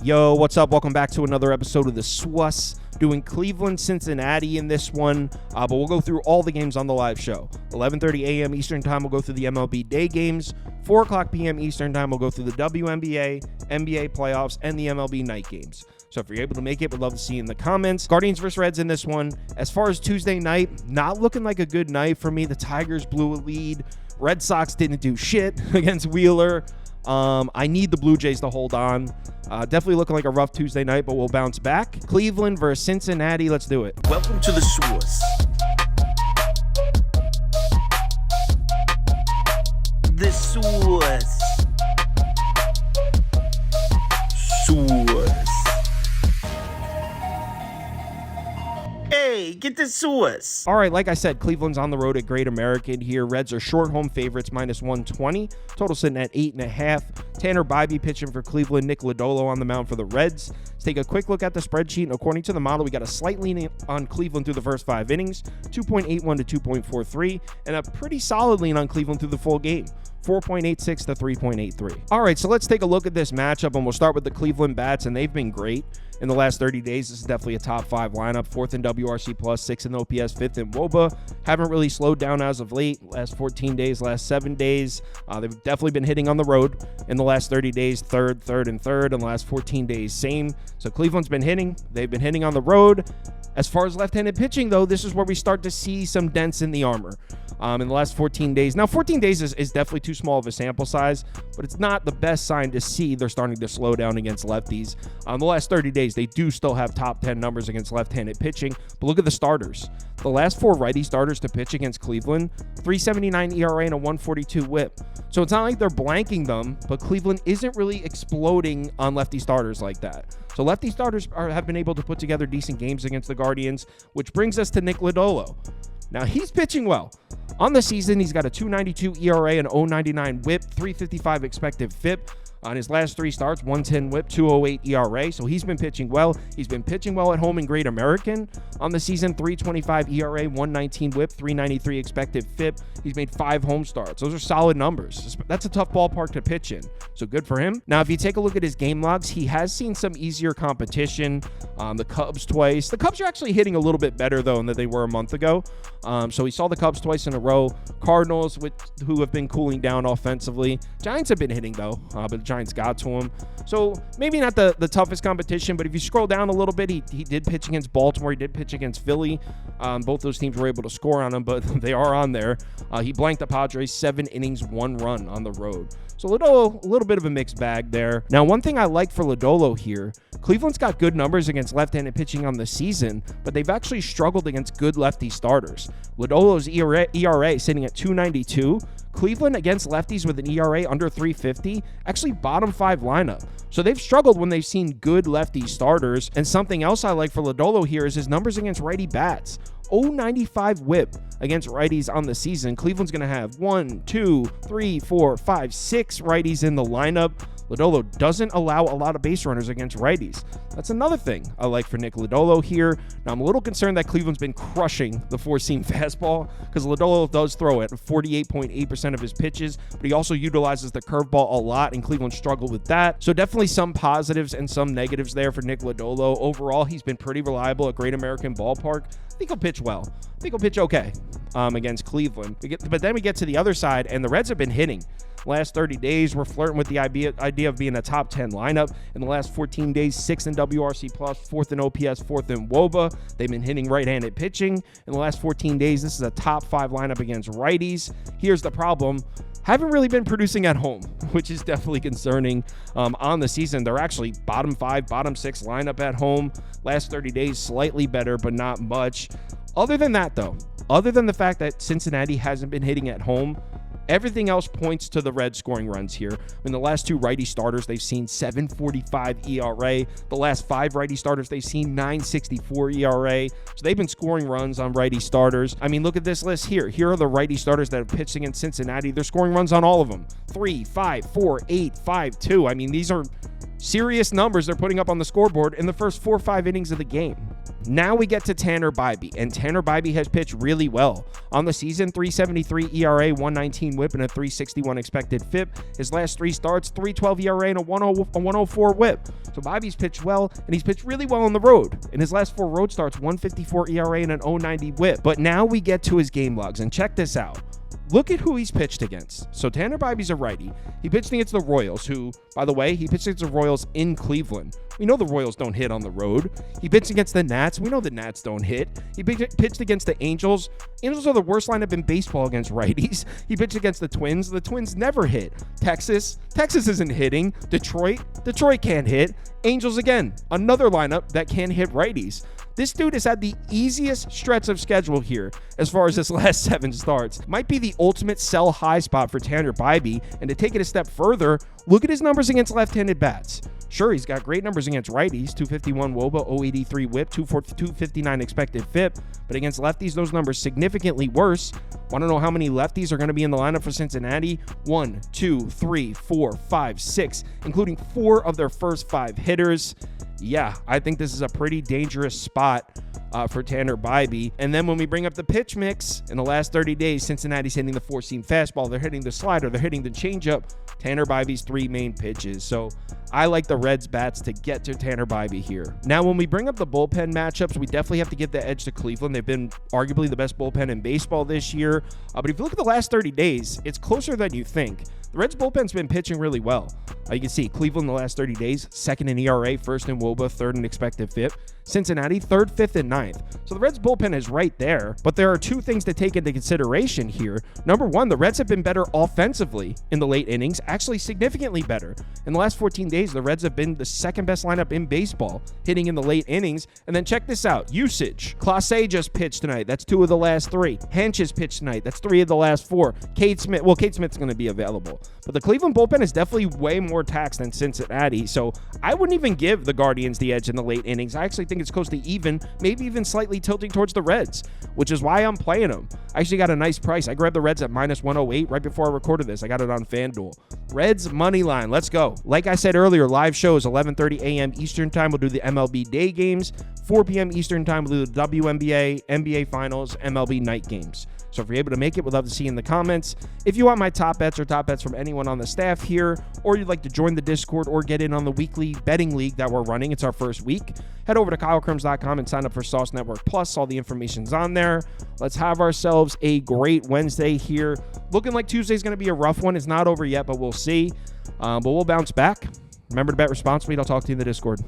Yo, what's up? Welcome back to another episode of the SWUS. Doing Cleveland, Cincinnati in this one, but we'll go through all the games on the live show. 11:30 a.m. Eastern Time, we'll go through the MLB day games. 4 o'clock p.m. Eastern Time, we'll go through the WNBA, NBA playoffs, and the MLB night games. So if you're able to make it, we'd love to see you in the comments. Guardians versus Reds in this one. As far as Tuesday night, not looking like a good night for me. The Tigers blew a lead. Red Sox didn't do shit against Wheeler. I need the Blue Jays to hold on. Definitely looking like a rough Tuesday night, but we'll bounce back. Cleveland versus Cincinnati. Let's do it. Welcome to the SWUS. The SWUS. SWUS. Hey, get the SWUS. All right, like I said, Cleveland's on the road at Great American here. Reds are short home favorites, -120. Total sitting at 8.5. Tanner Bybee pitching for Cleveland. Nick Lodolo on the mound for the Reds. Let's take a quick look at the spreadsheet. And according to the model, we got a slight lean on Cleveland through the first 5 innings, 2.81 to 2.43, and a pretty solid lean on Cleveland through the full game, 4.86 to 3.83. All right, so let's take a look at this matchup, and we'll start with the Cleveland bats, and they've been great in the last 30 days. This is definitely a top 5 lineup, 4th in WRC+, 6th in OPS, 5th in WOBA. Haven't really slowed down as of late. Last 14 days, last 7 days. They've definitely been hitting on the road in the last 30 days, third, and third. In the last 14 days, same. So Cleveland's been hitting. They've been hitting on the road. As far as left-handed pitching, though, this is where we start to see some dents in the armor. In the last 14 days. Now, 14 days is definitely too small of a sample size, but it's not the best sign to see they're starting to slow down against lefties. The last 30 days, they do still have top 10 numbers against left-handed pitching, but look at the starters. The last 4 righty starters to pitch against Cleveland, 3.79 ERA and a 1.42 whip. So it's not like they're blanking them, but Cleveland isn't really exploding on lefty starters like that. So lefty starters have been able to put together decent games against the Guardians, which brings us to Nick Lodolo. Now, he's pitching well. On the season, he's got a 2.92 ERA and 0.99 whip, 3.55 expected FIP. On his last 3 starts, 1.10 whip, 2.08 ERA. So he's been pitching well. He's been pitching well at home in Great American. On the season, 3.25 ERA, 1.19 whip, 3.93 expected FIP. He's made 5 home starts. Those are solid numbers. That's a tough ballpark to pitch in. So good for him. Now, if you take a look at his game logs, he has seen some easier competition. The Cubs twice. The Cubs are actually hitting a little bit better, though, than they were a month ago. So he saw the Cubs twice in a row. Cardinals, who have been cooling down offensively. Giants have been hitting, though, but the Giants got to him. So maybe not the toughest competition, but if you scroll down a little bit, he did pitch against Baltimore. He did pitch against Philly. Both those teams were able to score on him, but they are on there. He blanked the Padres 7 innings, 1 run on the road. So Lodolo, a little bit of a mixed bag there. Now, one thing I like for Lodolo here, Cleveland's got good numbers against left-handed pitching on the season, but they've actually struggled against good lefty starters. Lodolo's ERA sitting at 2.92. Cleveland against lefties with an ERA under 3.50, actually bottom 5 lineup. So they've struggled when they've seen good lefty starters. And something else I like for Lodolo here is his numbers against righty bats. 0.95 whip against righties on the season. Cleveland's going to have 1, 2, 3, 4, 5, 6 righties in the lineup. Lodolo doesn't allow a lot of base runners against righties. That's another thing I like for Nick Lodolo here. Now, I'm a little concerned that Cleveland's been crushing the 4-seam fastball because Lodolo does throw it 48.8% of his pitches, but he also utilizes the curveball a lot, and Cleveland struggled with that. So definitely some positives and some negatives there for Nick Lodolo. Overall, he's been pretty reliable at Great American Ballpark. I think he'll pitch well. I think he'll pitch okay against Cleveland. But then we get to the other side, and the Reds have been hitting. Last 30 days, we're flirting with the idea of being a top 10 lineup. In the last 14 days, 6th in WRC+, 4th in OPS, 4th in WOBA. They've been hitting right-handed pitching. In the last 14 days, this is a top 5 lineup against righties. Here's the problem. Haven't really been producing at home, which is definitely concerning. On the season, they're actually bottom 5, bottom 6 lineup at home. Last 30 days, slightly better, but not much. Other than that, though, other than the fact that Cincinnati hasn't been hitting at home, everything else points to the Reds scoring runs here. In the last 2 righty starters, they've seen 7.45 ERA. The last 5 righty starters, they've seen 9.64 ERA. So they've been scoring runs on righty starters. I mean, look at this list here. Here are the righty starters that have pitched against Cincinnati. They're scoring runs on all of them. 3, 5, 4, 8, 5, 2. I mean, these are serious numbers they're putting up on the scoreboard in the first 4 or 5 innings of the game. Now we get to Tanner Bybee, and Tanner Bybee has pitched really well. On the season, 3.73 ERA, 1.19 WHIP, and a 3.61 expected FIP. His last 3 starts, 3.12 ERA and a 1.04 WHIP. So Bybee's pitched well, and he's pitched really well on the road. In his last 4 road starts, 1.54 ERA and an 0.90 WHIP. But now we get to his game logs, and check this out. Look at who he's pitched against. So Tanner Bybee's a righty. He pitched against the Royals, who, by the way, he pitched against the Royals in Cleveland. We know the Royals don't hit on the road. He pitched against the Nats. We know the Nats don't hit. He pitched against the Angels. Angels are the worst lineup in baseball against righties. He pitched against the Twins. The Twins never hit. Texas isn't hitting. Detroit can't hit. Angels, again, another lineup that can hit righties. This dude has had the easiest stretch of schedule here as far as his last 7 starts. Might be the ultimate sell high spot for Tanner Bybee. And to take it a step further, look at his numbers against left-handed bats. Sure, he's got great numbers against righties, 251 WOBA, 083 WHIP, 259 expected FIP. But against lefties, those numbers significantly worse. Want to know how many lefties are going to be in the lineup for Cincinnati? 1, 2, 3, 4, 5, 6, including 4 of their first 5 hitters. Yeah, I think this is a pretty dangerous spot for Tanner Bybee. And then when we bring up the pitch mix, in the last 30 days, Cincinnati's hitting the 4-seam fastball, they're hitting the slider, they're hitting the changeup. Tanner Bybee's 3 main pitches. So I like the Reds bats to get to Tanner Bybee here. Now, when we bring up the bullpen matchups, we definitely have to give the edge to Cleveland. They've been arguably the best bullpen in baseball this year. But if you look at the last 30 days, it's closer than you think. The Reds bullpen's been pitching really well. You can see Cleveland the last 30 days, 2nd in ERA, 1st in WOBA, 3rd in expected FIP. Cincinnati, 3rd, 5th, and 9th. So the Reds bullpen is right there, but there are 2 things to take into consideration here. Number 1, the Reds have been better offensively in the late innings, actually significantly better. In the last 14 days, the Reds have been the 2nd best lineup in baseball, hitting in the late innings. And then check this out, usage. Clase just pitched tonight. That's 2 of the last 3. Hench has pitched tonight. That's 3 of the last 4. Cade Smith's going to be available. But the Cleveland bullpen is definitely way more taxed than Cincinnati, so I wouldn't even give the Guardians the edge in the late innings. I actually think it's close to even, maybe even slightly tilting towards the Reds, which is why I'm playing them. I actually got a nice price. I grabbed the Reds at -108 right before I recorded this. I got it on FanDuel. Reds money line. Let's go. Like I said earlier, live shows 11:30 a.m. Eastern time. We'll do the MLB day games. 4 p.m. Eastern time, we'll do the WNBA, NBA Finals, MLB night games. So if you're able to make it, we'd love to see you in the comments. If you want my top bets or top bets from anyone on the staff here, or you'd like to join the Discord or get in on the weekly betting league that we're running, it's our first week, head over to KyleKirms.com and sign up for Sauce Network Plus. All the information's on there. Let's have ourselves a great Wednesday here. Looking like Tuesday's going to be a rough one. It's not over yet, but we'll see. But we'll bounce back. Remember to bet responsibly. I'll talk to you in the Discord.